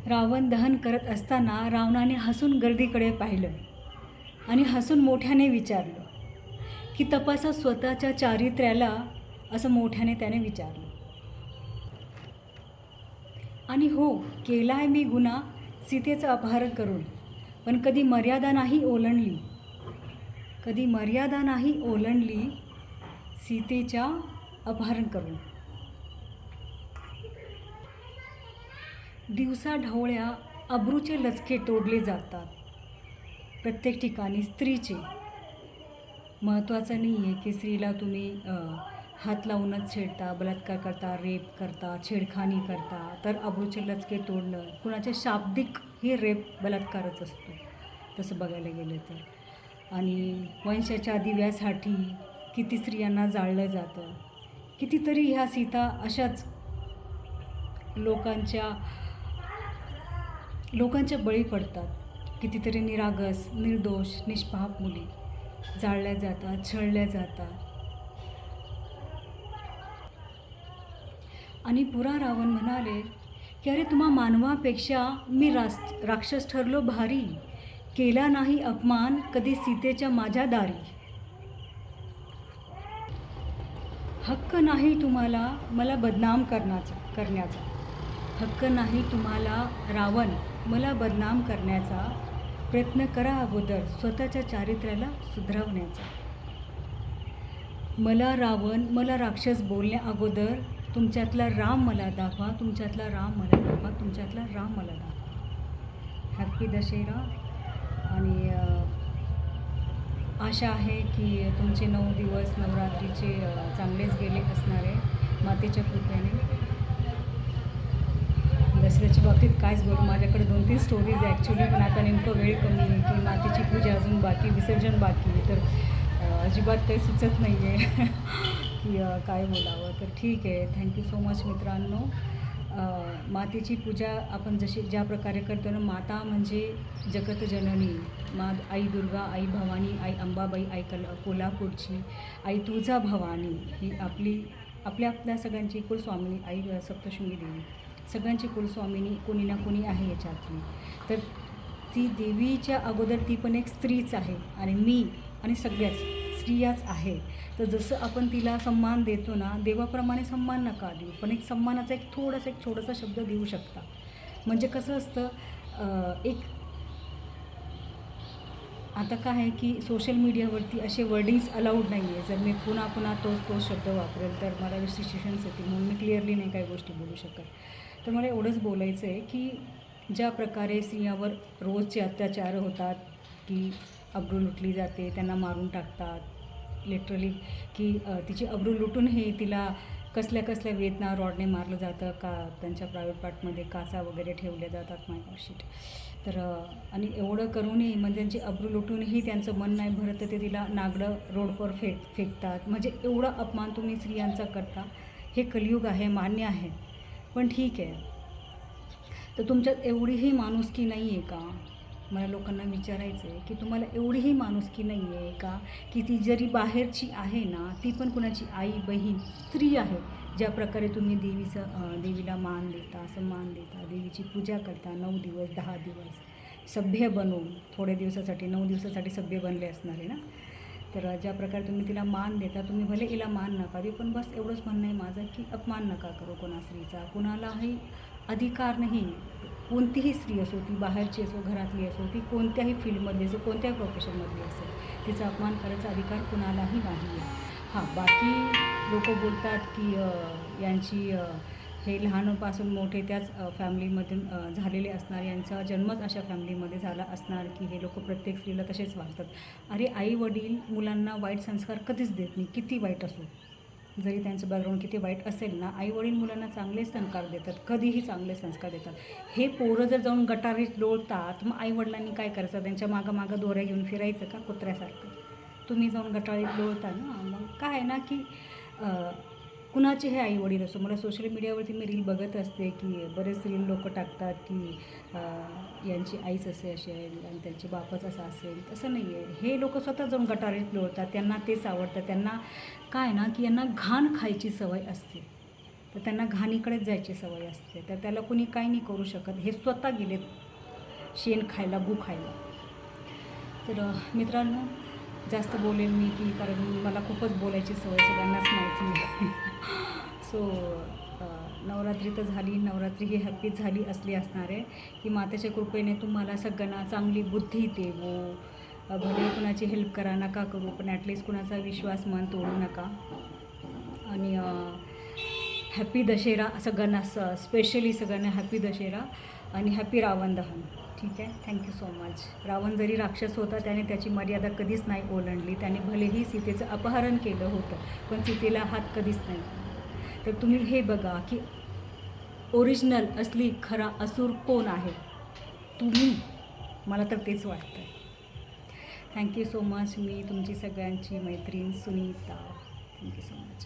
रावण दहन करत असताना रावणाने हसून गर्दीकडे पाहिलं आणि हसून मोठ्याने विचारलं की तपासा स्वतःच्या चारित्र्याला, असं मोठ्याने त्याने विचारलं. आणि हो, केला आहे मी गुन्हा सीतेचं अपहरण करून, पण कधी मर्यादा नाही ओलांडली, कधी मर्यादा नाही ओलांडली सीतेच्या अपहरण करून. दिवसा ढवळ्या अब्रूचे लचके तोडले जातात प्रत्येक ठिकाणी स्त्रीचे. महत्त्वाचं नाही आहे की स्त्रीला तुम्ही हात लावूनच छेडता, बलात्कार करता, रेप करता, छेडखानी करता, तर अब्रूचे लचके तोडणं कुणाचे शाब्दिक हे रेप बलात्कारच असतो तसं बघायला गेलं तर. आणि वंशाच्या दिव्यासाठी किती स्त्रियांना जाळलं जातं, कितीतरी ह्या सीता अशाच लोकांच्या बळी पडतात. कितीतरी निरागस, निर्दोष, निष्पाप मुली जाळल्या जातात, छळल्या जातात. आणि पुरा रावण म्हणाले की अरे तुम्हा मानवापेक्षा मी राक्षस ठरलो भारी, केला नाही अपमान कधी सीतेच्या माझ्या दारी. हक्क नाही तुम्हाला मला बदनाम करण्याचा, हक्क नाही तुम्हाला रावण मला बदनाम करण्याचा, प्रयत्न करा अगोदर स्वतःच्या चारित्र्याला सुधारवण्याचा. मला रावण, मला राक्षस बोलण्या अगोदर तुमच्यातला राम मला दाखवा, तुमच्यातला राम मला दाखवा, तुमच्यातला राम मला दाखवा. हॅपी दशेरा. आणि आशा आहे की तुमचे 9 दिवस नवरात्रीचे चांगलेच गेले असणार आहे मातेच्या कृपेने. दसऱ्याच्या बाबतीत कायच बोलू, माझ्याकडे 2-3 स्टोरीज आहे ॲक्च्युली, पण आता नेमकं वेळ कमी आहे की मातेची पूजा अजून बाकी, विसर्जन बाकी आहे, तर अजिबात काही सुचत नाही आहे की काय बोलावं. तर ठीक आहे, थँक्यू सो मच मित्रांनो. मातेची पूजा आपण ज्या प्रकारे करतो ना, माता म्हणजे जगत जननी, आई दुर्गा, आई भवानी, आई अंबाबाई, आई कोल्हापूरची, आई तुळजा भवानी, ही आपल्या सगळ्यांची कुलस्वामिनी, आई सप्तशृंगी देवी, सगळ्यांची कुलस्वामिनी कोणी ना कोणी आहे याच्यातली. तर ती देवीच्या अगोदर ती पण एक स्त्रीच आहे, आणि मी आणि सगळ्याच स्त्रियाच आहे. तर जसं आपण तिला सन्मान देतो ना, देवाप्रमाणे सन्मान नका देऊ, पण एक सन्मानाचा एक छोटासा शब्द देऊ शकता. म्हणजे कसं असतं, आता काय आहे की सोशल मीडियावरती असे वर्डिंग्स अलाउड नाही आहे. जर मी पुन्हा तोच शब्द वापरेल तर मला रिस्ट्रिक्शन्स येतील, म्हणून मी क्लिअरली नाही काही गोष्टी बोलू शकत. तर मला एवढंच बोलायचं आहे की ज्या प्रकारे स्त्रियावर रोजचे अत्याचार होतात, की अब्रू लुटली जाते, त्यांना मारून टाकतात लिटरली, की तिची अब्रू लुटून हे तिला कसल्या वेदना रॉडने मारलं जातं, का त्यांच्या प्रायव्हेट पार्टमध्ये काचा वगैरे ठेवल्या जातात. माय गॉड शिट. तर आणि एवढं करूनही म्हणजे त्यांची अब्रू लुटूनही त्यांचं मन नाही भरत, तर ते तिला नागडं रोडवर फेकतात. म्हणजे एवढा अपमान तुम्ही स्त्रियांचा करता. हे कलियुग आहे, मान्य आहे, पण ठीक आहे. तर तुमच्यात एवढीही माणुसकी नाही आहे का? मला लोकांना विचारायचं आहे की तुम्हाला एवढीही माणुसकी नाही आहे का, की ती जरी बाहेरची आहे ना, ती पण कुणाची आई, बहीण, स्त्री आहे. ज्या प्रकारे तुम्ही देवीला मान देता, सन्मान देता, देवीची पूजा करता 9 दिवस 10 दिवस सभ्य बनवून, थोड्या दिवसासाठी 9 दिवसासाठी सभ्य बनले असणार आहे ना. तर ज्या प्रकारे तुम्ही तिला मान देता, तुम्ही भले हिला मान नका देऊ, पण बस एवढंच म्हणणं आहे माझं की अपमान नका करू कोणा स्त्रीचा. कुणालाही अधिकार नाही, कोणतीही स्त्री असो, ती बाहेरची असो, घरातली असो, ती कोणत्याही फील्डमधली असो, कोणत्याही प्रोफेशनमधली असेल, तिचा अपमान करायचा अधिकार कुणालाही नाही आहे. हां, बाकी लोक बोलतात की यांची हे लहानपासून मोठे त्याच फॅमिलीमधून झालेले असणार, यांचा जन्मच अशा फॅमिलीमध्ये झाला असणार की हे लोक प्रत्येक स्त्रीला तसेच वागतात. अरे आई वडील मुलांना वाईट संस्कार कधीच देत नाही, किती वाईट असो, जरी त्यांचं बॅकग्राऊंड किती वाईट असेल ना, आईवडील मुलांना चांगले संस्कार देतात, कधीही चांगले संस्कार देतात. हे पोरं जर जाऊन गटारीत लोळतात, मग आईवडिलांनी काय करायचं, त्यांच्या मागं दोऱ्या घेऊन फिरायचं का कुत्र्यासारखं? तुम्ही जाऊन गटारीत लोळता ना, मग काय आहे ना की कुणाचे हे आईवडील असो. मला सोशल मीडियावरती मी रील बघत असते की बरेच रील लोक टाकतात की यांची आईच असे अशी आहे आणि त्यांचे बापच असा असेल. तसं नाही आहे. हे लोक स्वतः जाऊन गटारीत लोळतात, त्यांना तेच आवडतं. त्यांना काय ना की यांना घाण खायची सवय असते. तर त्यांना घाणीकडेच जायची सवय असते, तर त्याला कुणी काही नाही करू शकत. हे स्वतः गेलेत शेण खायला, गू खायला. तर मित्रांनो, जास्त बोलेल मी की कारण मला खूपच बोलायची सवय सगळ्यांनाच माहिती आहे. सो नवरात्री तर झाली, नवरात्री ही हॅपीच झाली असली असणार आहे की मातेच्या कृपेने तुम्हाला सगळ्यांना चांगली बुद्धी देवो. भले कुणाची हेल्प करा, नका करू, पण ॲटलिस्ट कुणाचा विश्वास मन तोडू नका. आणि हॅपी दशेरा सगळ्यांना, स्पेशली सगळ्यांना हॅपी दशेरा आणि हॅपी रावण दहन. ठीक आहे, थँक्यू सो मच. रावण जरी राक्षस होता, त्याने त्याची मर्यादा कधीच नाही ओलांडली. त्याने भलेही सीतेचं अपहरण केलं होतं, पण सीतेला हात कधीच नाही. तर तुम्ही हे बघा की ओरिजिनल असली खरा असुर कोण आहे? तुम्ही. मला तर तेच वाटतं. Thank you so much. मी तुमची सगळ्यांची मैत्रीण सुनीता. Thank you so much.